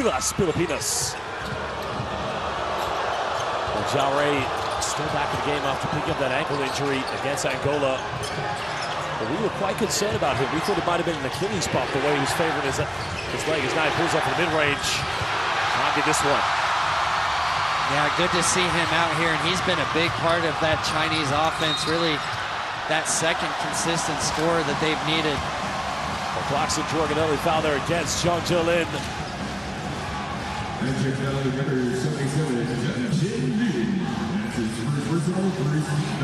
Gilas, Pilipinas. Well, Jalray still back in the game after picking up that ankle injury against Angola. But we were quite concerned about him. We thought it might have been an Achilles pop the way he was favoring his leg. His knife pulls up in the mid-range. Can't get this one. Yeah, good to see him out here, and he's been a big part of that Chinese offense, really that second consistent scorer that they've needed. Well, Clarkson drawing an early foul there against John Jolin.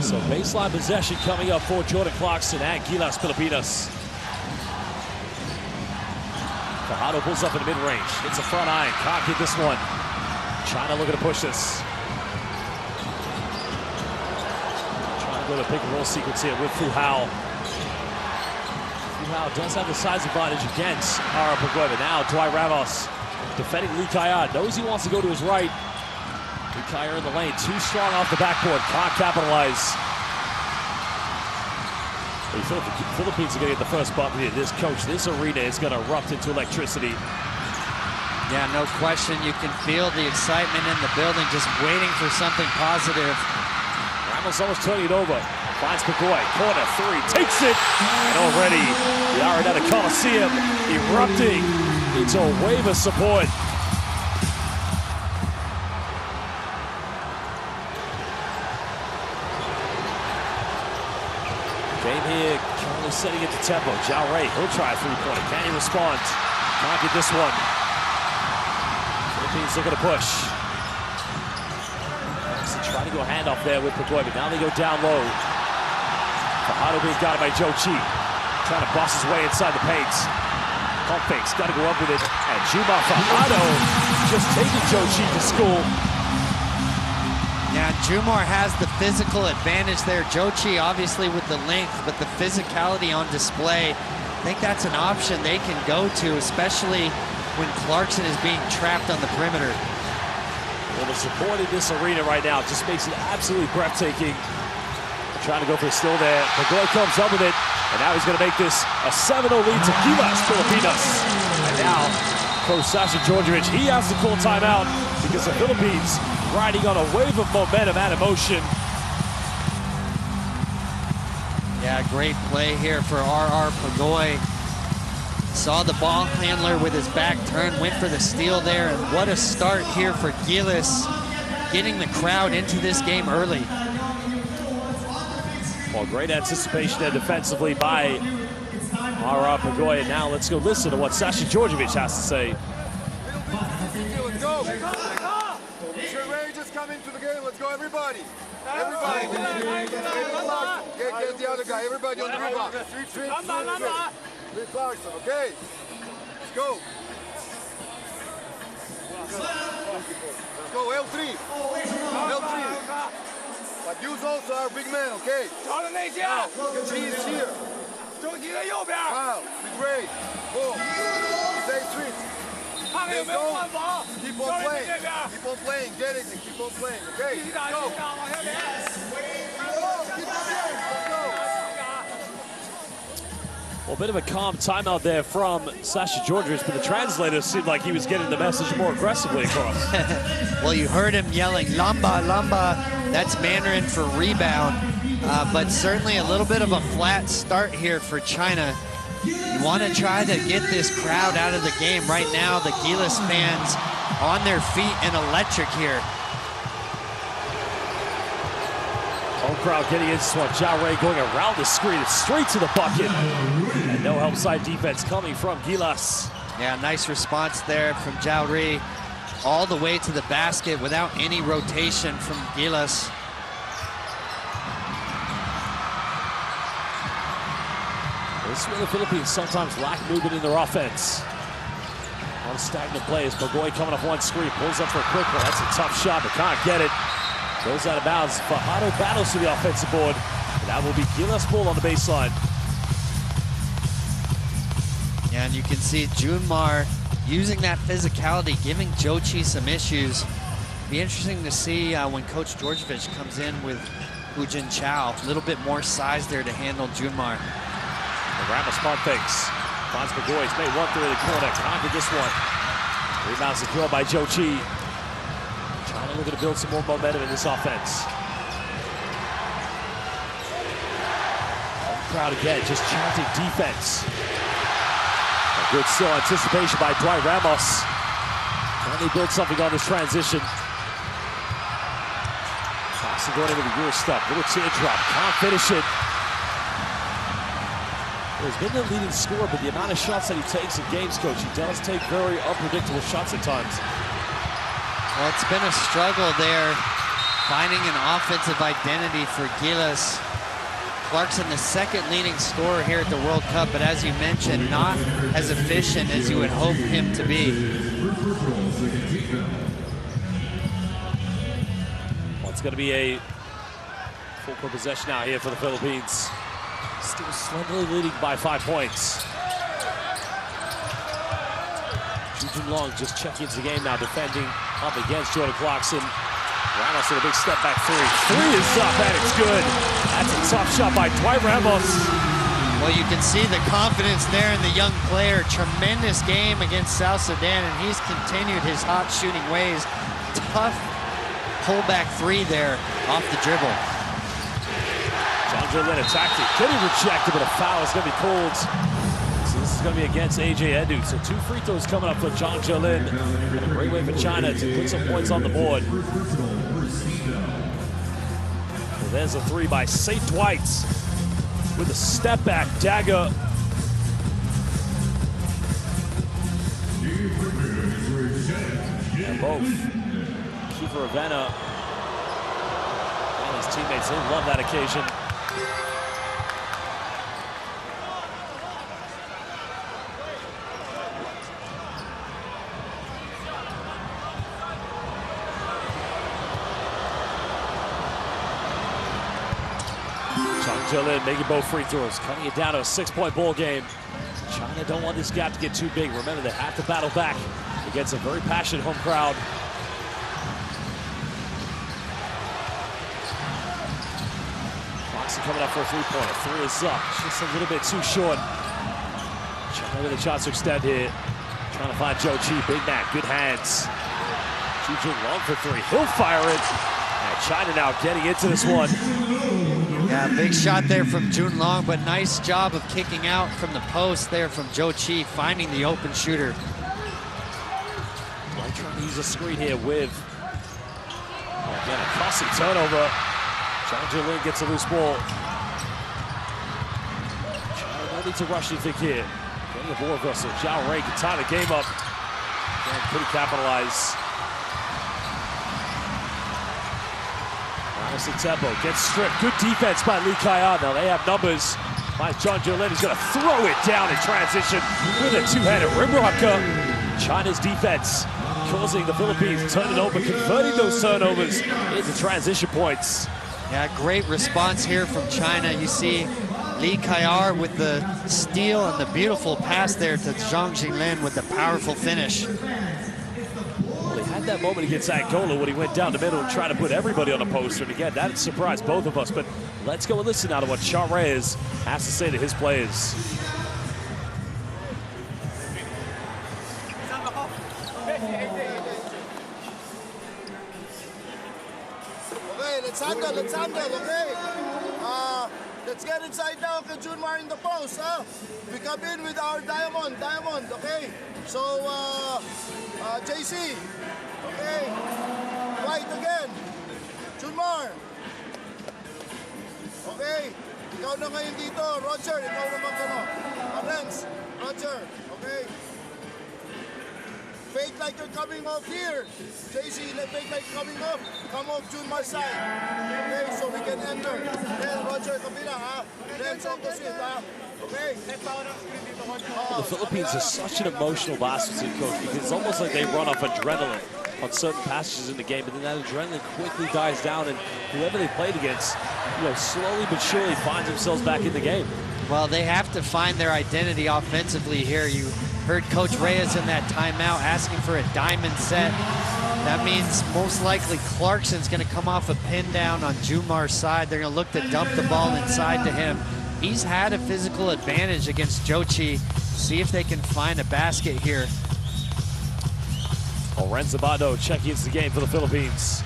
So baseline possession coming up for Jordan Clarkson and Gilas, Pilipinas. Fajardo pulls up in the mid-range, hits a front iron, can't get this one. China looking to push this. Trying to go to pick and roll sequence here with Fu Hao. Fu Hao does have the size advantage against Ara Pagueva. Now Dwight Ramos defending Lee Kaya, knows he wants to go to his right. Lee Kaya in the lane, too strong off the backboard, can't capitalize. You feel like the Philippines are going to get the first bucket here. This coach, this arena is going to erupt into electricity. Yeah, no question. You can feel the excitement in the building, just waiting for something positive. Ramos almost turning it over. Finds Pagoy, corner three, takes it, and already the Arenado Coliseum erupting into a wave of support. Game here, currently setting it to tempo. Jalray, he'll try a three-pointer. Can he respond? Can't get this one. Philippines looking to push. So trying to go handoff there with Pagoy, but now they go down low. Fajardo being guarded by Joe Chi. Trying to boss his way inside the paint. Pump fakes, got to go up with it. And Juma Fajardo just taking Joe Chi to school. Yeah, Jumar has the physical advantage there. Joe Chi obviously with the length, but the physicality on display. I think that's an option they can go to, especially when Clarkson is being trapped on the perimeter. Well, the support in this arena right now just makes it absolutely breathtaking. Trying to go for the steal there. Pagoy comes up with it, and now he's going to make this a 7-0 lead to Gilas, Pilipinas. And now, Coach Sasha Djordjevic, he has to call timeout because the Philippines riding on a wave of momentum and emotion. Yeah, great play here for R.R. Pagoy. Saw the ball handler with his back turned, went for the steal there, and what a start here for Gilas, getting the crowd into this game early. Well, great anticipation there defensively by R.R. Pagoy. And now let's go listen to what Sasha Djordjevic has to say. Let's go. Should Ray just come into the game? Let's go, everybody. Everybody. Get the other guy. Everybody on the rebound. Three Clarkson, okay? Let's go. Let's go, L3. L3. But use also our big man, okay? Now, G is here. Wow, be great. Boom. Stay sweet. Let's go. Keep on playing. Keep on playing. Get it and keep on playing, okay? Let's go. Let's go. Well, a bit of a calm timeout there from Sasha Djordjevic, but the translator seemed like he was getting the message more aggressively across. Well, you heard him yelling, Lamba, Lamba. That's Mandarin for rebound. But certainly a little bit of a flat start here for China. You want to try to get this crowd out of the game. Right now, the Gilas fans on their feet and electric here. Home crowd getting into this one. Jalray going around the screen. It's straight to the bucket. And no help side defense coming from Gilas. Yeah, nice response there from Jalray. All the way to the basket without any rotation from Gilas. This is where the Philippines sometimes lack movement in their offense. A lot of stagnant plays. Pagoy coming off one screen, pulls up for a quick one. That's a tough shot, but can't get it. Goes out of bounds. Fajardo battles to the offensive board. And that will be Gilas ball on the baseline. Yeah, and you can see Junmar using that physicality, giving Joe Chi some issues. Be interesting to see when Coach Djordjevic comes in with Hu Jin Chao. A little bit more size there to handle Junmar. Ramos pump fakes. Finds Pagoy. He's made one through the corner. Conquered this one. Rebound secured by Joe Chi. China looking to build some more momentum in this offense. Crowd again, just chanting defense. A good still anticipation by Dwight Ramos. Can they build something on this transition? Thompson going into the gear step, little teardrop, can't finish it. He's been the leading scorer, but the amount of shots that he takes in games, coach, he does take very unpredictable shots at times. Well, it's been a struggle there, finding an offensive identity for Gilas. Clarkson, the second leading scorer here at the World Cup, but as you mentioned, not as efficient as you would hope him to be. Well, it's going to be a full-court possession out here for the Philippines. Still slenderly leading by 5 points. Jun Long just checking into the game now, defending up against Jordan Clarkson. Ramos with a big step back three. Three is up, and it's good. That's a tough shot by Dwight Ramos. Well, you can see the confidence there in the young player. Tremendous game against South Sudan, and he's continued his hot shooting ways. Tough pullback three there off the dribble. John Jolin attacked it. Getting rejected, but a foul is going to be called. So this is going to be against AJ Edu. So 2 free throws coming up for John Jolin. A great way for China to put some points on the board. Well, there's a three by St. Dwight's with a step back dagger. And both Kiefer Ravenna and his teammates, they love that occasion. Jolin making both free throws, cutting it down to a 6-point ball game. China don't want this gap to get too big. Remember, they have to battle back against a very passionate home crowd. Clarkson coming up for a three-pointer. Three is up, just a little bit too short. China with a chance to extend here. Trying to find Joe Chi, big man, good hands. Jun Long for three, he'll fire it. And China now getting into this one. Yeah, big shot there from Jun Long, but nice job of kicking out from the post there from Joe Chi, finding the open shooter. Dwight trying to use a screen here with, again, a costly turnover. John Jolin gets a loose ball. China no need to rush anything here. Getting a ball across, so Zhao Ray can tie the game up. Again, couldn't capitalize. Tempo gets stripped. Good defense by Lee Kaya. Now they have numbers by John Jolin. He's going to throw it down in transition with a two-handed rim rocker. China's defense causing the Philippines to turn it over, converting those turnovers into transition points. Yeah, great response here from China. You see Lee Kaya with the steal and the beautiful pass there to Zhang Jinlin with the powerful finish. That moment against Angola when he went down the middle and tried to put everybody on a poster. And again, that surprised both of us. But let's go and listen now to what Sean Reyes has to say to his players. Okay, let's handle, okay? Let's get inside now, okay, Junmar in the post, huh? We come in with our diamond, okay? So, JC, okay? White again. Junmar. Okay, ikaw na ngayon dito. Roger, ikaw naman gano. Lance, Roger, okay? Fake like you're coming off here. JC, fake like coming off. Come off Junmar's side. Okay, so we can enter. Then Roger, kabila, ha? Then opposite, ha? Okay. The Philippines is such an emotional basketball team, coach, because it's almost like they run off adrenaline on certain passages in the game, but then that adrenaline quickly dies down, and whoever they played against, slowly but surely finds themselves back in the game. Well, they have to find their identity offensively here. You heard Coach Reyes in that timeout asking for a diamond set. That means most likely Clarkson's going to come off a pin down on Junmar's side. They're going to look to dump the ball inside to him. He's had a physical advantage against Joe Chi. See if they can find a basket here. Zabando checking into the game for the Philippines.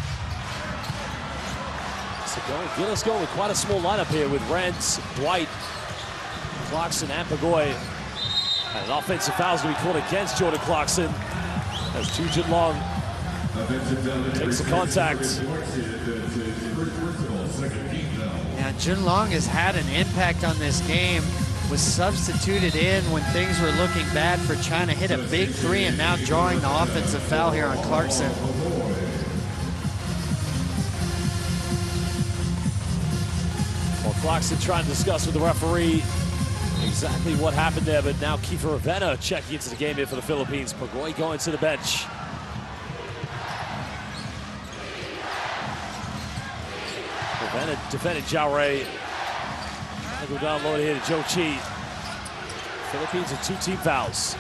So Gilas going with quite a small lineup here with Renz, Dwight, Clarkson, and Pagoy. And an offensive foul is going to be called against Jordan Clarkson as Junlong takes the contact. Yeah, Junlong has had an impact on this game. Was substituted in when things were looking bad for China. Hit a big three and now drawing the offensive foul here on Clarkson. Well, Clarkson trying to discuss with the referee exactly what happened there, but now Kiefer Ravenna checking into the game here for the Philippines. Pagoy going to the bench. Ravenna defended Zhao Rui. Trying to go down low here to Zhou Qi. Philippines with 2 team fouls.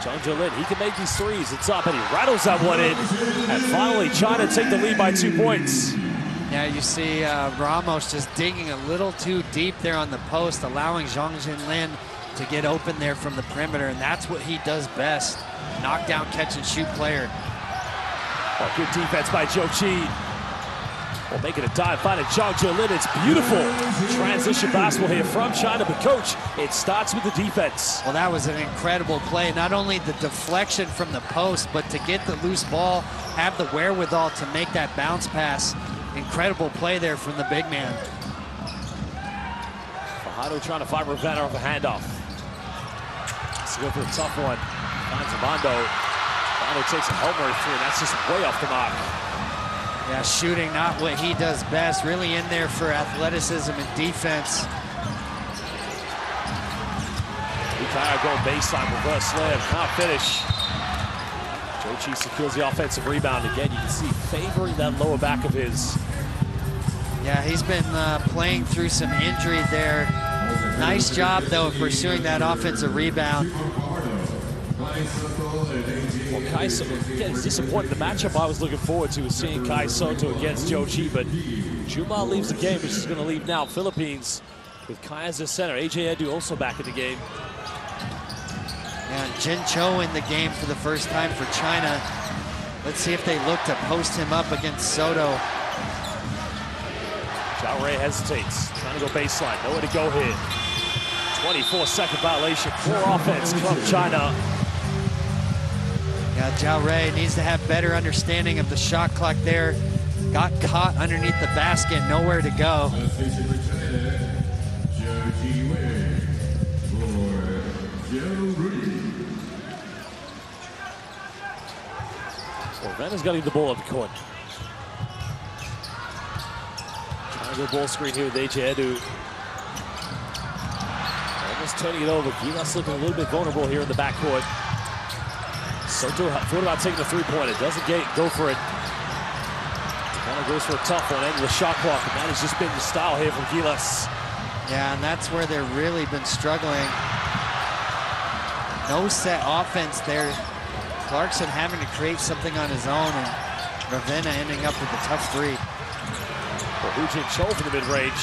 Zhang Jiulin, he can make these threes. It's up and he rattles that one in. And finally, China take the lead by 2 points. Yeah, you see Ramos just digging a little too deep there on the post, allowing Zhang Jiulin to get open there from the perimeter, and that's what he does best. Knock down, catch and shoot player. Well, good defense by Zhou Qi. Well, making a dive, finding Zhang Jiulin. It's beautiful transition basketball here from China, but coach, it starts with the defense. Well, that was an incredible play. Not only the deflection from the post, but to get the loose ball, have the wherewithal to make that bounce pass. Incredible play there from the big man. Fajardo trying to find Ravenna off a handoff. Let's go for a tough one. Finds Zabando. Zabando takes a Hail Mary three, and that's just way off the mark. Yeah, shooting not what he does best. Really in there for athleticism and defense. Ukaya going baseline, reverse slam, can't finish. Zhou Qi secures the offensive rebound. Again, you can see favoring that lower back of his. Yeah, he's been playing through some injury there. Nice job, though, of pursuing that offensive rebound. Well, Kai Soto, again, it's disappointing. The matchup I was looking forward to was seeing Kai Soto against Zhou Qi, but Juma leaves the game, which is going to leave now Philippines with Kai as the center. AJ Edu also back in the game. And Jin Cho in the game for the first time for China. Let's see if they look to post him up against Soto. Zhao Rui hesitates, trying to go baseline, nowhere to go here. 24-second violation, poor offense from China. Yeah, Zhao Rui needs to have better understanding of the shot clock there. Got caught underneath the basket, nowhere to go. Ravenna's got to get the ball up the court. Trying to go ball screen here with AJ Edu. Almost turning it over. Gilas looking a little bit vulnerable here in the backcourt. Soto thought about taking the three-pointer. Doesn't go for it. Kind of goes for a tough one, ending the shot clock, and that has just been the style here from Gilas. Yeah, and that's where they've really been struggling. No set offense there. Clarkson having to create something on his own, and Ravenna ending up with a tough three. Well, Hu Jin Cho for the mid-range.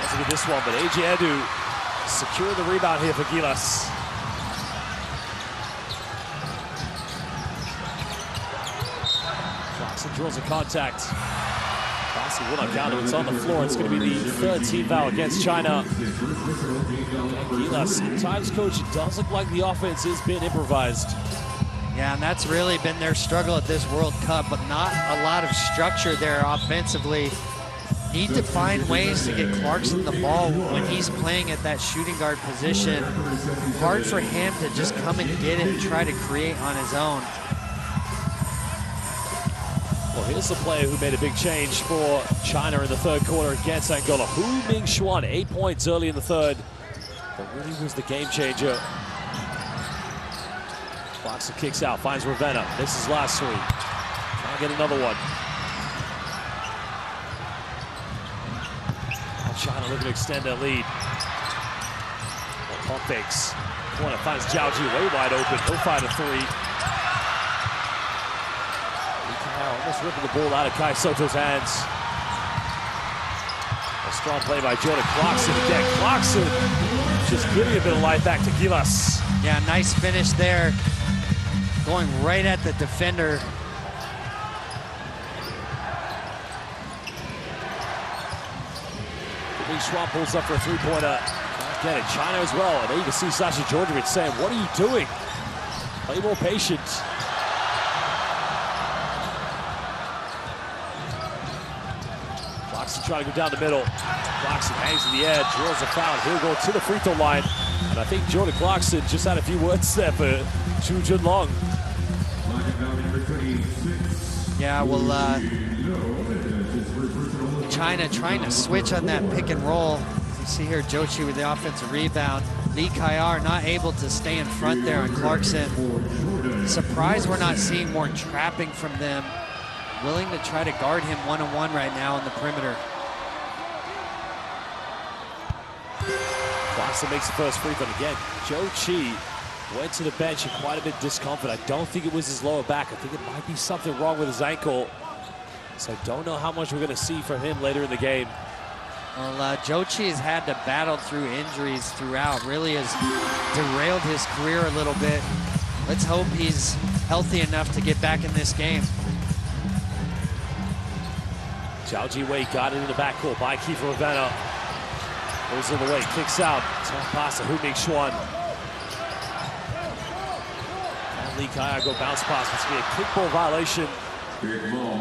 Doesn't get this one, but AJ Edu secure the rebound here for Gilas. Clarkson draws a contact. Bassi will not count it. It's on the floor. It's going to be the 3rd team foul against China. And Gilas, at times, coach, it does look like the offense is being improvised. Yeah, and that's really been their struggle at this World Cup, but not a lot of structure there offensively. Need to find ways to get Clarkson the ball when he's playing at that shooting guard position. Hard for him to just come and get it and try to create on his own. Well, here's the player who made a big change for China in the 3rd quarter against Angola. Hu Mingxuan, 8 points early in the 3rd. But really was the game changer. Clarkson kicks out, finds Ravenna. This is last three. Trying to get another one. Now China looking to extend their lead. Well, pump fakes. Corner finds Zhao Ji way wide open. He'll find a three. Almost ripping the ball out of Kai Soto's hands. A strong play by Jordan Clarkson again. Clarkson just giving a bit of life back to Gilas. Yeah, nice finish there. going right at the defender. Schwab pulls up for a three-pointer. Get it, China as well. And there you can see Sasha Djordjevic saying, what are you doing? Play more patience. Clarkson trying to go down the middle. Clarkson hangs in the air, draws a foul. He'll go to the free throw line. And I think Jordan Clarkson just had a few words there for Chu Junlong. Yeah, well, China trying to switch on that pick and roll. You see here Jochi with the offensive rebound. Lee Kayar not able to stay in front there on Clarkson. Surprised we're not seeing more trapping from them. Willing to try to guard him one-on-one right now on the perimeter. Clarkson makes the first free throw again. Jochi went to the bench in quite a bit of discomfort. I don't think it was his lower back. I think it might be something wrong with his ankle. So I don't know how much we're going to see from him later in the game. Well, Jochi has had to battle through injuries throughout. Really has derailed his career a little bit. Let's hope he's healthy enough to get back in this game. Zhao Jiwei got it in the backcourt by Kiefer Ravenna. Goes in the way, kicks out. Tough pass to Hu-Ming Xuan. And Lee Kayar go bounce pass. Must be a kickball violation.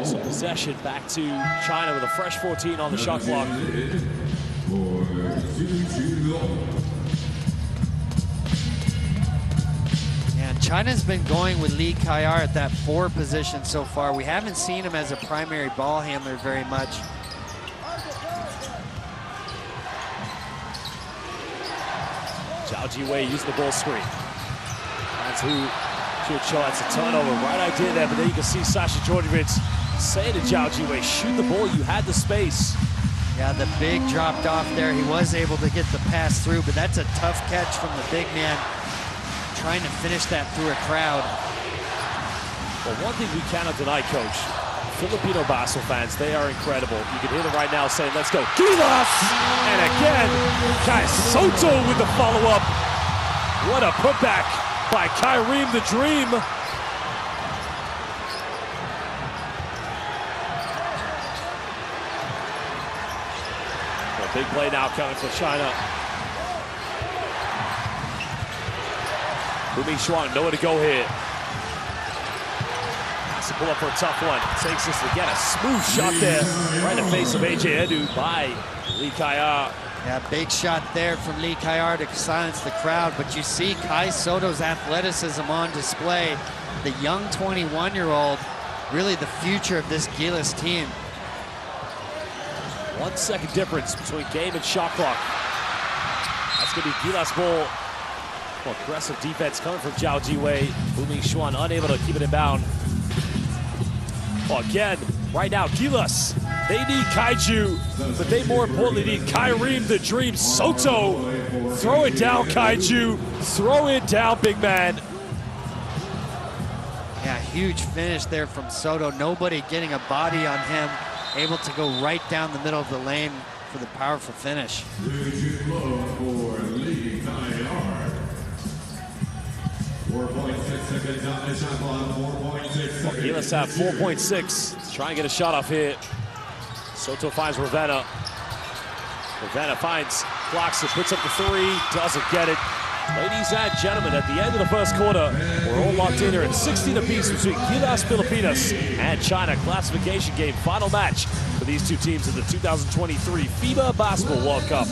So possession back to China with a fresh 14 on the shot clock. And China's been going with Lee Kayar at that 4 position so far. We haven't seen him as a primary ball handler very much. Zhao Jiwei using the ball screen. That's who should show. That's a turnover. Right idea there, but then you can see Sasha Djordjevic saying to Zhao Jiwei, shoot the ball, you had the space. Yeah, the big dropped off there. He was able to get the pass through, but that's a tough catch from the big man, trying to finish that through a crowd. Well, one thing we cannot deny, Coach, Filipino basketball fans, they are incredible. You can hear them right now saying, let's go, Gilas! And again, Kai Soto with the follow-up. What a putback by Kyriem the Dream. A big play now coming for China. Hu-Ming Xuan, nowhere to go here. Has to pull up for a tough one. Takes this again, a smooth shot there. Right in the face of AJ Edu by Lee Kayar. Yeah, big shot there from Lee Kayar to silence the crowd, but you see Kai Soto's athleticism on display. The young 21-year-old, really the future of this Gilas team. 1 second difference between game and shot clock. That's going to be Gilas ball. Well, aggressive defense coming from Zhao Jiwei. Hu-Ming Xuan unable to keep it in bound. Well, again, right now, Gilas, they need Kaiju, but they more importantly need Kyriem the Dream Soto. Throw it down, Kaiju. Throw it down, big man. Yeah, huge finish there from Soto. Nobody getting a body on him. Able to go right down the middle of the lane for the powerful finish. Well, Gilas have 4.6. Let's try and get a shot off here. Soto finds Ravenna. Ravenna finds Clarkson, puts up the 3, doesn't get it. Ladies and gentlemen, at the end of the first quarter, we're all locked in here at 16 apiece between Gilas Pilipinas and China. Classification game, final match for these two teams in the 2023 FIBA Basketball World Cup.